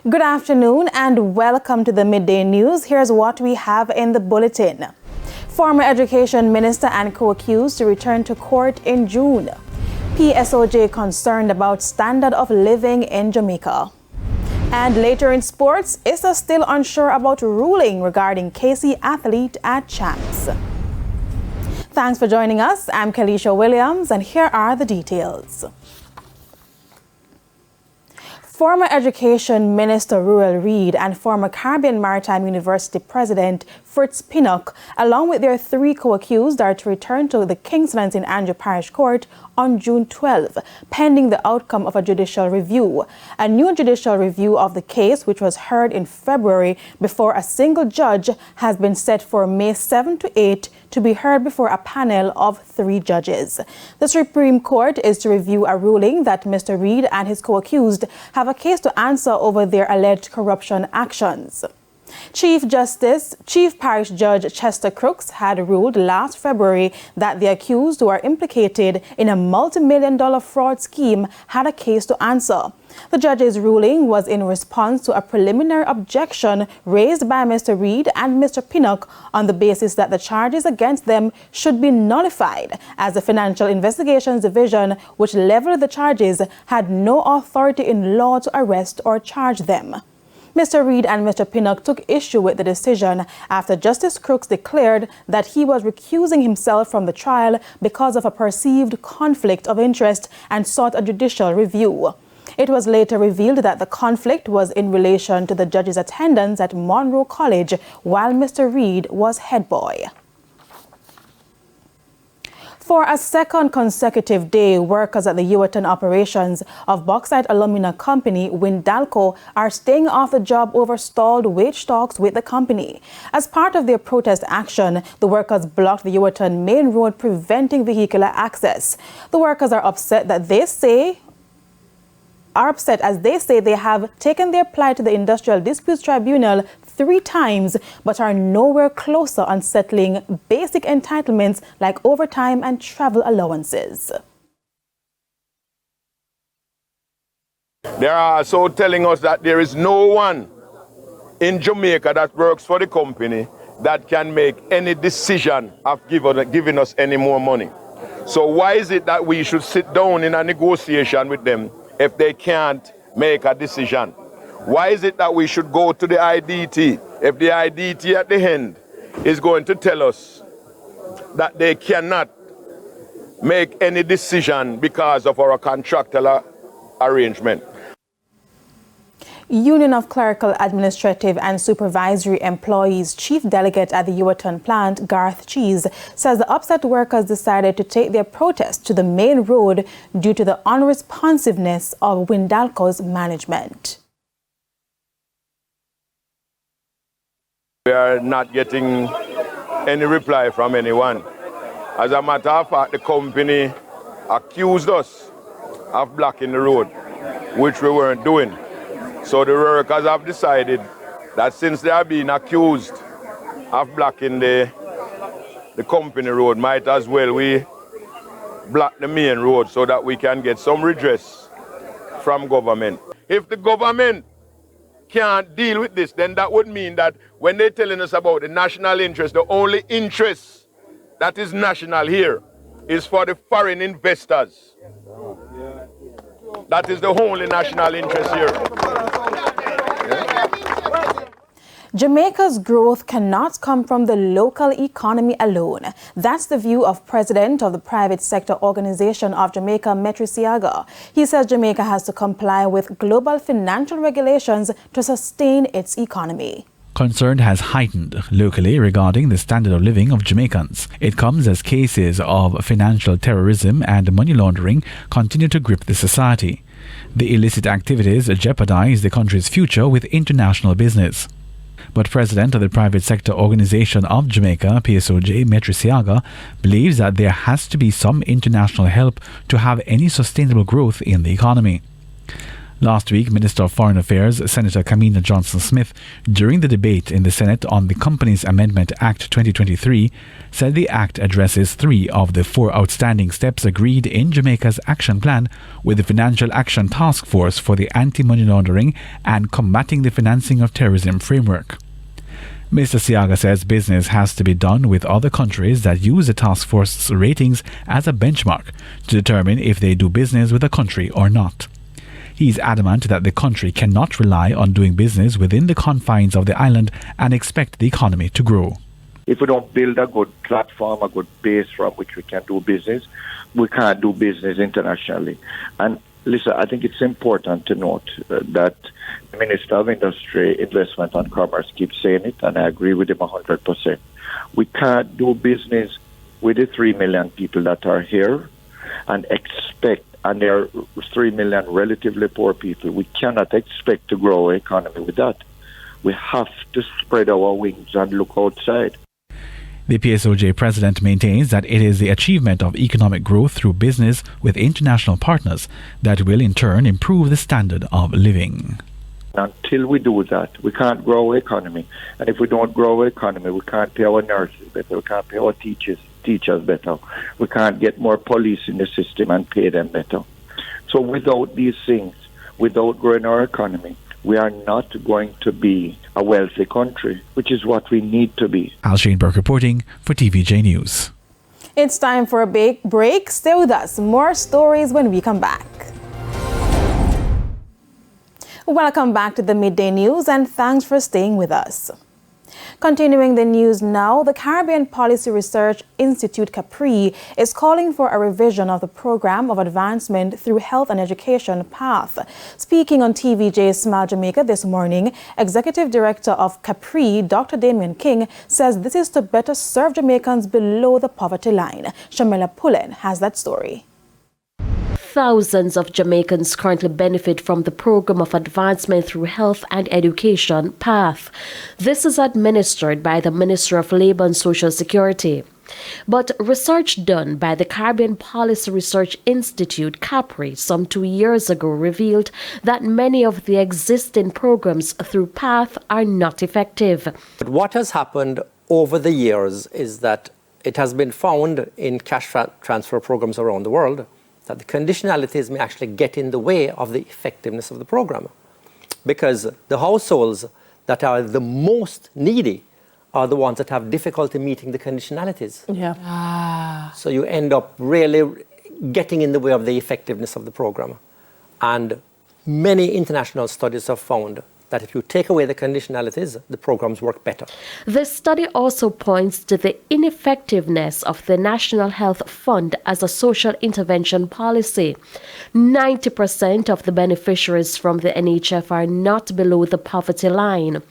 Good afternoon and welcome to the Midday News. Here's what we have in the bulletin. Former Education Minister and co-accused to return to court in June. PSOJ concerned about standard of living in Jamaica. And later in sports, Issa still unsure about ruling regarding KC athlete at Champs. Thanks for joining us. I'm Kalisha Williams and here are the details. Former Education Minister Ruel Reid and former Caribbean Maritime University President Fritz Pinnock, along with their three co-accused, are to return to the Kingston and St. Andrew Parish Court on June 12, pending the outcome of a judicial review. A new judicial review of the case, which was heard in February before a single judge, has been set for May 7 to 8 to be heard before a panel of 3 judges. The Supreme Court is to review a ruling that Mr. Reid and his co-accused have a case to answer over their alleged corruption actions. Chief Parish Judge Chester Crooks had ruled last February that the accused who are implicated in a multi-million-dollar fraud scheme had a case to answer. The judge's ruling was in response to a preliminary objection raised by Mr. Reid and Mr. Pinnock on the basis that the charges against them should be nullified, as the Financial Investigations Division, which leveled the charges, had no authority in law to arrest or charge them. Mr. Reid and Mr. Pinnock took issue with the decision after Justice Crooks declared that he was recusing himself from the trial because of a perceived conflict of interest and sought a judicial review. It was later revealed that the conflict was in relation to the judge's attendance at Monroe College while Mr. Reid was head boy. For a second consecutive day, workers at the Yuatan operations of Bauxite Alumina Company, WINDALCO, are staying off the job over stalled wage talks with the company. As part of their protest action, the workers blocked the Yuatan main road, preventing vehicular access. The workers are upset as they say they have taken their plight to the Industrial Disputes Tribunal 3 times, but are nowhere closer on settling basic entitlements like overtime and travel allowances. They are also telling us that there is no one in Jamaica that works for the company that can make any decision of giving us any more money. So why is it that we should sit down in a negotiation with them if they can't make a decision? Why is it that we should go to the IDT if the IDT at the end is going to tell us that they cannot make any decision because of our contractual arrangement? Union of Clerical, Administrative and Supervisory Employees Chief Delegate at the Yuatan plant, Garth Cheese, says the upset workers decided to take their protest to the main road due to the unresponsiveness of WINDALCO's management. We are not getting any reply from anyone. As a matter of fact, the company accused us of blocking the road, which we weren't doing. So the workers have decided that since they are being accused of blocking the company road, might as well we block the main road so that we can get some redress from government. If the government can't deal with this, then that would mean that when they're telling us about the national interest, the only interest that is national here is for the foreign investors. That is the only national interest here. Jamaica's growth cannot come from the local economy alone. That's the view of President of the Private Sector Organization of Jamaica, Metriciaga. He says Jamaica has to comply with global financial regulations to sustain its economy. Concern has heightened locally regarding the standard of living of Jamaicans. It comes as cases of financial terrorism and money laundering continue to grip the society. The illicit activities jeopardize the country's future with international business. But President of the Private Sector Organization of Jamaica, PSOJ, Metriciaga, believes that there has to be some international help to have any sustainable growth in the economy. Last week, Minister of Foreign Affairs, Senator Kamina Johnson-Smith, during the debate in the Senate on the Companies Amendment Act 2023, said the act addresses 3 of the 4 outstanding steps agreed in Jamaica's action plan with the Financial Action Task Force for the Anti-Money Laundering and Combating the Financing of Terrorism framework. Mr. Siaga says business has to be done with other countries that use the task force's ratings as a benchmark to determine if they do business with a country or not. He is adamant that the country cannot rely on doing business within the confines of the island and expect the economy to grow. If we don't build a good platform, a good base from which we can do business, we can't do business internationally. And listen, I think it's important to note that the Minister of Industry, Investment and Commerce keeps saying it, and I agree with him 100%. We can't do business with the 3 million people that are here and expect, and there are 3 million relatively poor people, we cannot expect to grow our economy with that. We have to spread our wings and look outside. The PSOJ president maintains that it is the achievement of economic growth through business with international partners that will in turn improve the standard of living. Until we do that, we can't grow our economy. And if we don't grow our economy, we can't pay our nurses better, we can't pay our teachers better, we can't get more police in the system and pay them better. So without these things, without growing our economy, we are not going to be a wealthy country, which is what we need to be. Al Shane Burke reporting for TVJ News. It's time for a big break. Stay with us. More stories when we come back. Welcome back to the Midday News, and thanks for staying with us. Continuing the news now, the Caribbean Policy Research Institute, Capri, is calling for a revision of the Program of Advancement through Health and Education PATH. Speaking on TVJ's Smile Jamaica this morning, Executive Director of Capri, Dr. Damien King, says this is to better serve Jamaicans below the poverty line. Shamela Pullen has that story. Thousands of Jamaicans currently benefit from the Program of Advancement through Health and Education PATH. This is administered by the Ministry of Labour and Social Security. But research done by the Caribbean Policy Research Institute, Capri, some 2 years ago revealed that many of the existing programs through PATH are not effective. But what has happened over the years is that it has been found in cash transfer programs around the world that the conditionalities may actually get in the way of the effectiveness of the program, because the households that are the most needy are the ones that have difficulty meeting the conditionalities. So you end up really getting in the way of the effectiveness of the program. And many international studies have found that if you take away the conditionalities, the programs work better. This study also points to the ineffectiveness of the National Health Fund as a social intervention policy. 90% of the beneficiaries from the NHF are not below the poverty line.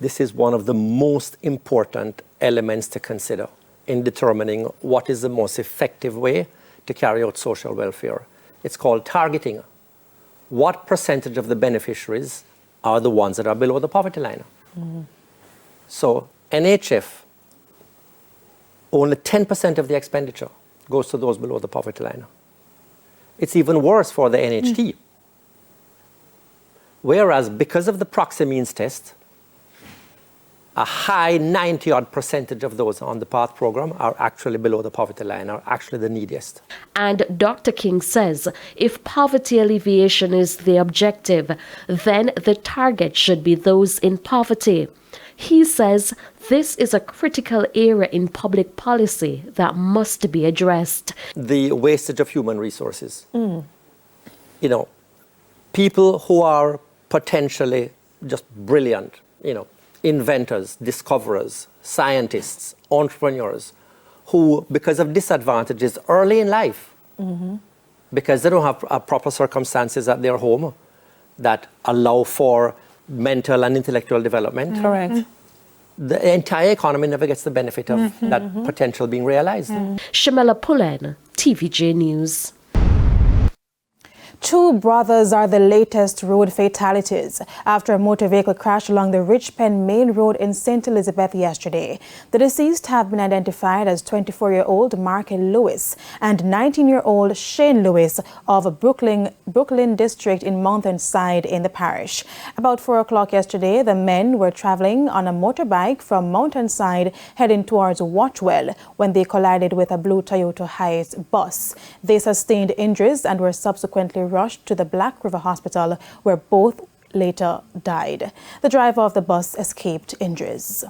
This is one of the most important elements to consider in determining what is the most effective way to carry out social welfare. It's called targeting. What percentage of the beneficiaries are the ones that are below the poverty line? So NHF, only 10% of the expenditure goes to those below the poverty line. It's even worse for the NHT. Whereas because of the proxy means test, a high 90-odd% of those on the PATH program are actually below the poverty line, are actually the neediest. And Dr. King says if poverty alleviation is the objective, then the target should be those in poverty. He says this is a critical area in public policy that must be addressed. The wastage of human resources. You know, people who are potentially just brilliant, you know, inventors, discoverers, scientists, entrepreneurs, who, because of disadvantages early in life, because they don't have proper circumstances at their home that allow for mental and intellectual development. Correct. The entire economy never gets the benefit of that potential being realized. Shamela Pullen, TVJ News. Two brothers are the latest road fatalities after a motor vehicle crashed along the Richpen Main Road in St. Elizabeth yesterday. The deceased have been identified as 24-year-old Mark Lewis and 19-year-old Shane Lewis of Brooklyn District in Mountainside in the parish. About 4 o'clock yesterday, the men were traveling on a motorbike from Mountainside heading towards Watchwell when they collided with a blue Toyota Hiace bus. They sustained injuries and were subsequently rushed to the Black River Hospital, where both later died. The driver of the bus escaped injuries.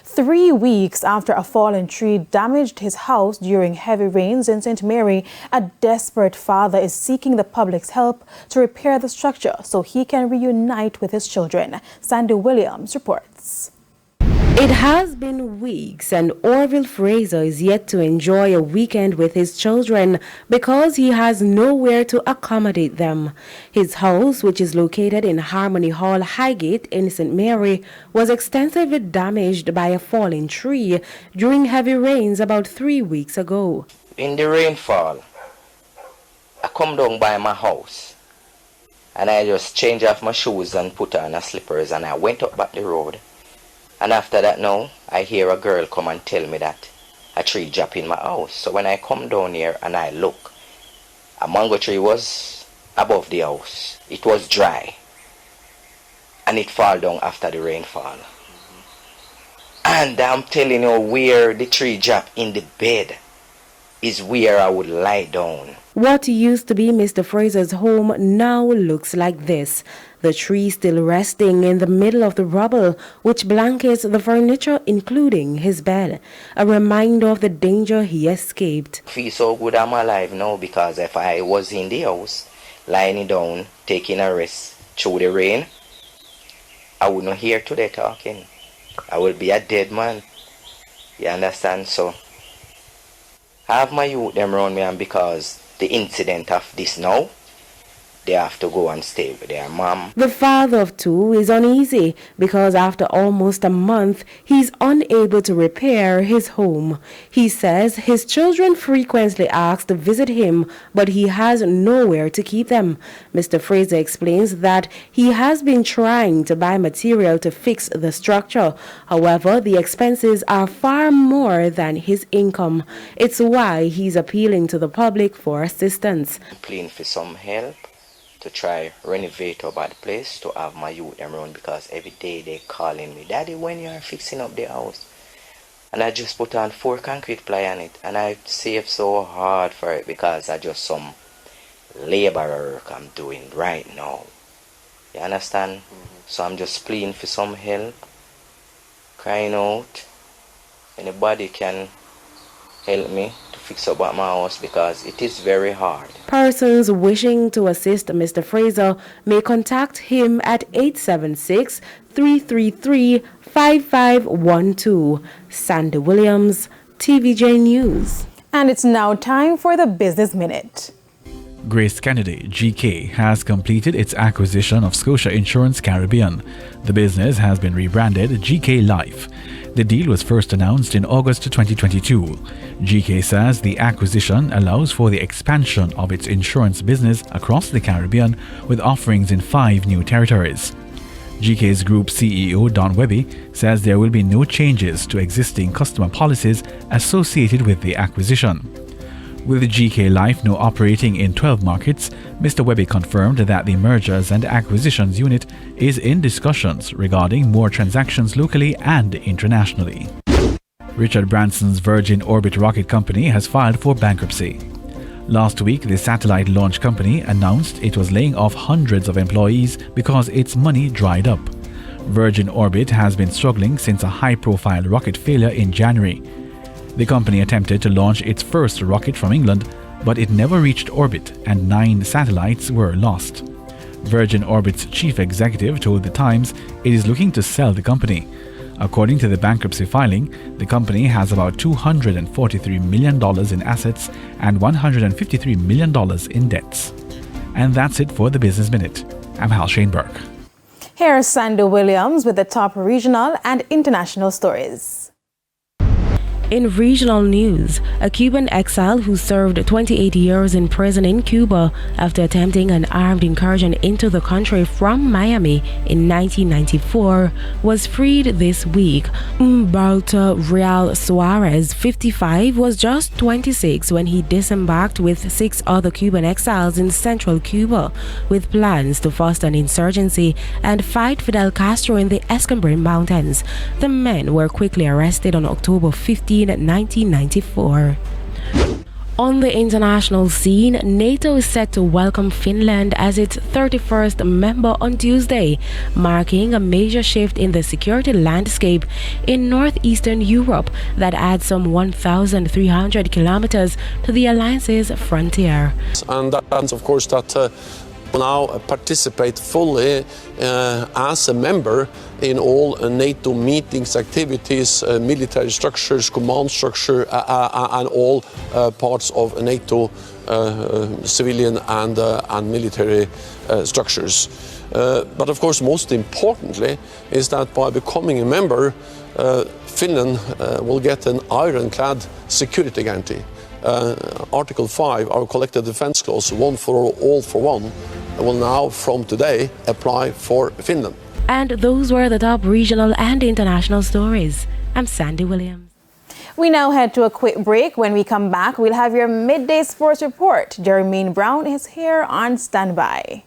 3 weeks after a fallen tree damaged his house during heavy rains in St. Mary, a desperate father is seeking the public's help to repair the structure so he can reunite with his children. Sandy Williams reports. It has been weeks and Orville Fraser is yet to enjoy a weekend with his children because he has nowhere to accommodate them. His house, which is located in Harmony Hall, Highgate in St. Mary, was extensively damaged by a falling tree during heavy rains about 3 weeks ago. In the rainfall, I come down by my house and I just changed off my shoes and put on my slippers and I went up back the road. And after that now, I hear a girl come and tell me that a tree dropped in my house. So when I come down here and I look, a mango tree was above the house. It was dry. And it fall down after the rainfall. And I'm telling you, where the tree dropped in the bed is where I would lie down. What used to be Mr. Fraser's home now looks like this. The tree still resting in the middle of the rubble, which blankets the furniture, including his bed. A reminder of the danger he escaped. I feel so good I'm alive now because if I was in the house, lying down, taking a rest through the rain, I would not hear today talking. I will be a dead man. You understand? So I have my youth them around me, and because the incident of this now, they have to go and stay with their mom. The father of two is uneasy because after almost a month, he's unable to repair his home. He says his children frequently ask to visit him, but he has nowhere to keep them. Mr. Fraser explains that he has been trying to buy material to fix the structure. However, the expenses are far more than his income. It's why he's appealing to the public for assistance. I'm pleading for some help to try renovate our bad place, to have my youth around, because every day they calling me, Daddy, when you are fixing up the house? And I just put on 4 concrete ply on it, and I save so hard for it because I just some labor work I'm doing right now. You understand? So I'm just pleading for some help, crying out. Anybody can help me to fix up at my house because it is very hard. Persons wishing to assist Mr. Fraser may contact him at 876-333-5512. Sandy Williams, TVJ News. And it's now time for the Business Minute. Grace Kennedy, GK, has completed its acquisition of Scotia Insurance Caribbean. The business has been rebranded GK Life. The deal was first announced in August 2022. GK says the acquisition allows for the expansion of its insurance business across the Caribbean with offerings in 5 new territories. GK's Group CEO Don Webby says there will be no changes to existing customer policies associated with the acquisition. With GK Life now operating in 12 markets, Mr. Webby confirmed that the Mergers and Acquisitions Unit is in discussions regarding more transactions locally and internationally. Richard Branson's Virgin Orbit rocket company has filed for bankruptcy. Last week, the satellite launch company announced it was laying off hundreds of employees because its money dried up. Virgin Orbit has been struggling since a high-profile rocket failure in January. The company attempted to launch its first rocket from England, but it never reached orbit and 9 satellites were lost. Virgin Orbit's chief executive told The Times it is looking to sell the company. According to the bankruptcy filing, the company has about $243 million in assets and $153 million in debts. And that's it for the Business Minute. I'm Hal Shaneberg. Here's Sandy Williams with the top regional and international stories. In regional news, a Cuban exile who served 28 years in prison in Cuba after attempting an armed incursion into the country from Miami in 1994 was freed this week. Real Suarez, 55, was just 26 when he disembarked with 6 other Cuban exiles in central Cuba with plans to foster an insurgency and fight Fidel Castro in the Escambray Mountains. The men were quickly arrested on October 15, 1994. On the international scene, NATO is set to welcome Finland as its 31st member on Tuesday, marking a major shift in the security landscape in northeastern Europe that adds some 1,300 kilometers to the alliance's frontier. And that means, of course, that now participate fully as a member in all NATO meetings, activities, military structures, command structure, and all parts of NATO civilian and military structures. But of course, most importantly, is that by becoming a member, Finland will get an ironclad security guarantee. Article 5, our collective defense clause, one for all for one, will now from today apply for Finland. And those were the top regional and international stories. I'm Sandy Williams. We now head to a quick break. When we come back, we'll have your midday sports report. Jermaine Brown is here on standby.